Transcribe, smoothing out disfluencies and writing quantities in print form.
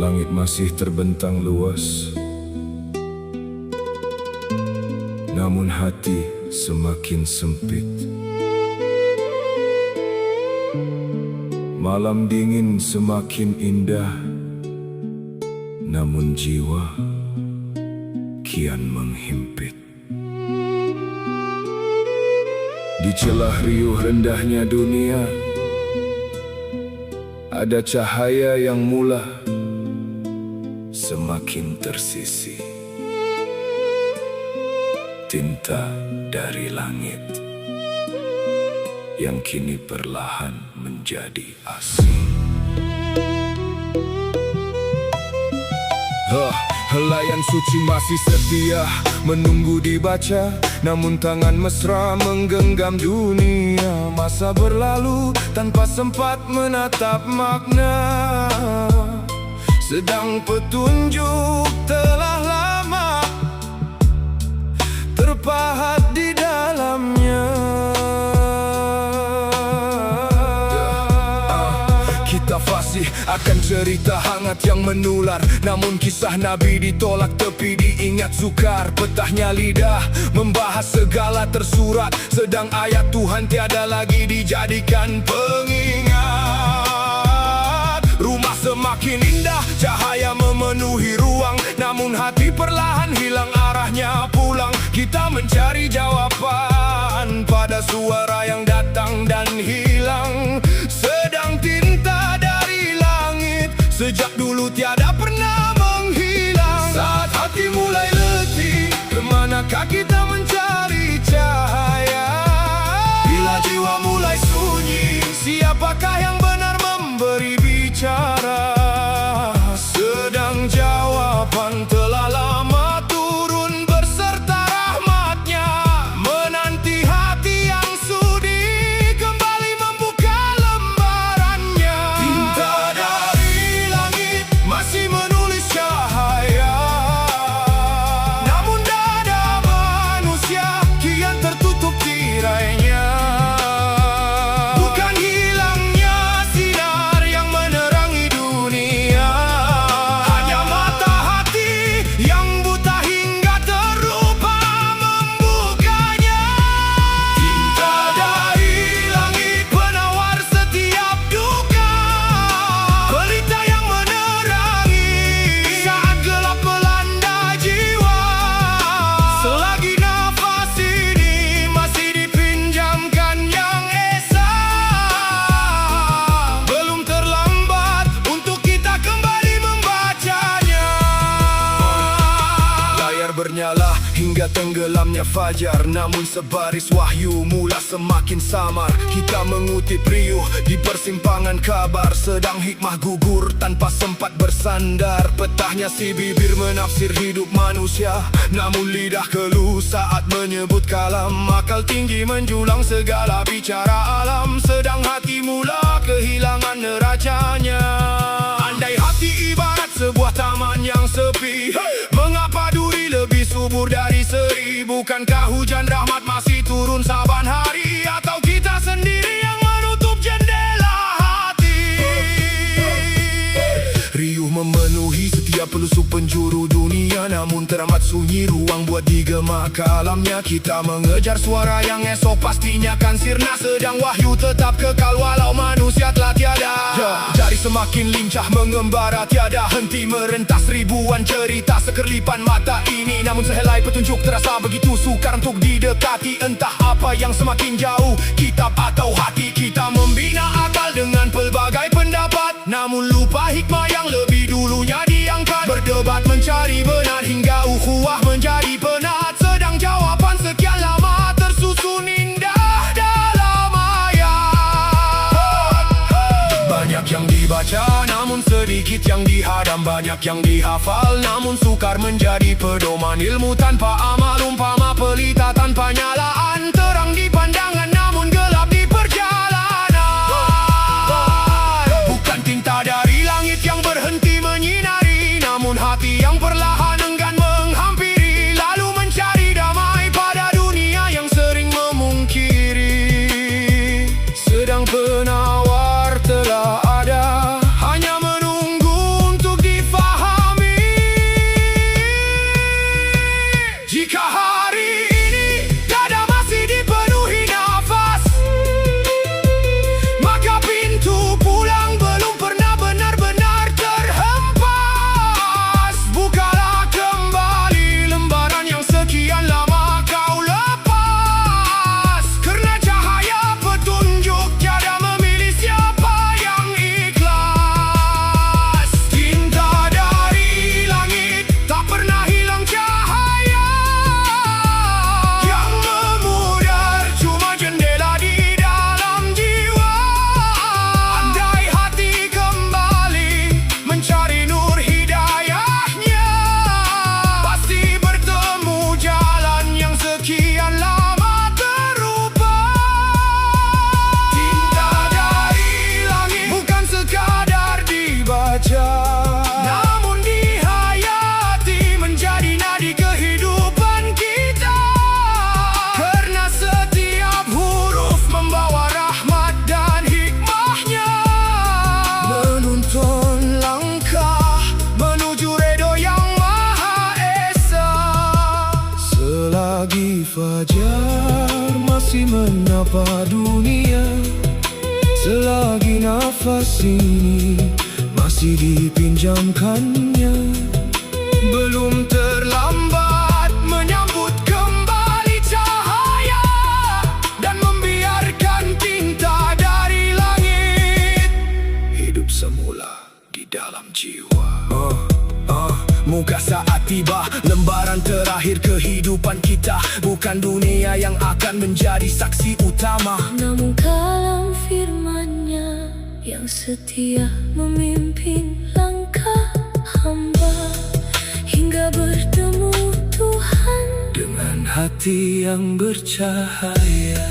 Langit masih terbentang luas, namun hati semakin sempit. Malam dingin semakin indah, namun jiwa kian menghimpit. Di celah riuh rendahnya dunia, ada cahaya yang mula semakin tersisi. Tinta dari langit yang kini perlahan menjadi asing. Helaian suci masih setia menunggu dibaca, namun tangan mesra menggenggam dunia. Masa berlalu tanpa sempat menatap makna, sedang petunjuk telah lama terpahat di dalamnya. Kita fasih akan cerita hangat yang menular, namun kisah Nabi ditolak tepi diingat sukar. Petahnya lidah membahas segala tersurat, sedang ayat Tuhan tiada lagi dijadikan pengingat. Rumah semakin indah, cahaya memenuhi ruang, namun hati perlahan hilang arahnya pulang. Kita mencari jawaban pada suara yang datang dan hilang. Sedang tinta dari langit sejak dulu tiada pernah menghilang. Saat hati mulai letih, kemanakah kita mencari cahaya? Bila jiwa mulai sunyi, siapakah yang benar memberi bicara? Sedang jawaban telah lama turun berserta rahmatnya, menanti hati yang sudi kembali membuka lembarannya. Tinta dari langit masih menulis cahaya, namun dada manusia kian tertutup tirainya. Bukan hilangnya sinar yang menerangi dunia, hanya mata hati yang buta hingga terlupa membukanya. Tinta dari langit penawar setiap duka, pelita yang menerangi saat gelap melanda jiwa. Selagi nafas ini masih dipinjamkan yang esa, belum terlambat untuk kita kembali membacanya. Layar bernyala hingga tenggelamnya fajar, namun sebaris wahyu mula semakin samar. Kita mengutip riuh di persimpangan kabar, sedang hikmah gugur tanpa sempat bersandar. Petahnya si bibir menafsir hidup manusia, namun lidah keluh saat menyebut kalam. Akal tinggi menjulang segala bicara alam, sedang hati mula kehilangan neracanya. Andai hati ibarat sebuah taman yang sepi, mengapa duri lebih subur dari seri? Bukankah hujan rahmat masih turun saban hari, atau kita sendiri yang menutup jendela hati? Riuh memenuhi setiap pelosok penjuru dunia, namun teramat sunyi ruang buat digema kalamnya. Kita mengejar suara yang esok pastinya kan sirna, sedang wahyu tetap kekal walau manusia telah tiada. Jari semakin lincah mengembara, tiada henti merentas ribuan cerita sekerlipan mata ini. Namun sehelai petunjuk terasa begitu sukar untuk didekati. Entah apa yang semakin jauh, kitab atau hati. Kita membina akal dengan pelbagai pendapat, namun lupa hikmah yang lebih dulunya diangkat. Berdebat mencari benar hingga ukhuwah menjadi penat, sedang jawaban sekian lama tersusun indah dalam ayat. Banyak yang dibaca namun sedikit yang dihadam, banyak yang dihafal namun sukar menjadi pedoman. Ilmu tanpa amal umpama pelita tanpa nyalaan, terang di pandangan namun gelap di perjalanan. Bukan tinta dari langit yang berhenti menyinari, namun hati yang perlahan enggan menghampiri, lalu mencari damai pada dunia yang sering memungkiri. Sedang penawar telah ada, hanya menunggu untuk difahamkan. menapa dunia. Selagi nafas ini masih dipinjamkannya, belum terlambat menyambut kembali cahaya dan membiarkan tinta dari langit hidup semula di dalam jiwa. Moga saat tiba lembaran terakhir kehidupan kita, bukan dunia yang akan menjadi saksi utama, namun kalam firman-Nya yang setia memimpin langkah hamba hingga bertemu Tuhan dengan hati yang bercahaya.